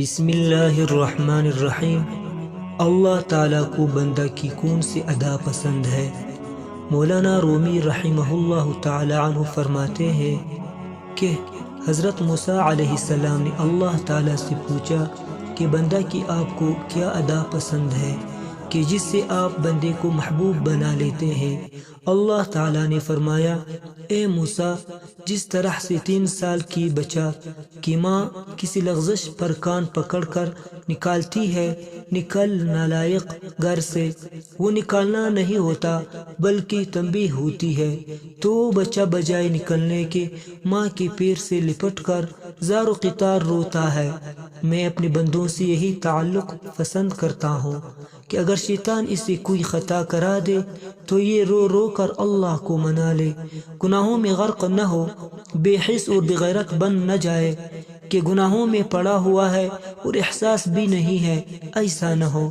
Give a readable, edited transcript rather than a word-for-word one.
بسم اللہ الرحمن الرحیم۔ اللہ تعالیٰ کو بندہ کی کون سی ادا پسند ہے؟ مولانا رومی رحمہ اللہ تعالی عنہ فرماتے ہیں کہ حضرت موسیٰ علیہ السلام نے اللہ تعالیٰ سے پوچھا کہ بندہ کی آپ کو کیا ادا پسند ہے کہ جس سے آپ بندے کو محبوب بنا لیتے ہیں؟ اللہ تعالیٰ نے فرمایا، اے موسیٰ، جس طرح سے 3 سال کی بچہ کی ماں کسی لغزش پر کان پکڑ کر نکالتی ہے، نکل نالائق گھر سے وہ نکالنا نہیں ہوتا بلکہ تنبیہ ہوتی ہے، تو وہ بچہ بجائے نکلنے کے ماں کے پیر سے لپٹ کر زار و قطار روتا ہے۔ میں اپنے بندوں سے یہی تعلق پسند کرتا ہوں کہ اگر شیطان اسے کوئی خطا کرا دے تو یہ رو رو کر اللہ کو منا لے، گناہوں میں غرق نہ ہو، بے حس اور بغیرت بن نہ جائے کہ گناہوں میں پڑا ہوا ہے اور احساس بھی نہیں ہے، ایسا نہ ہو۔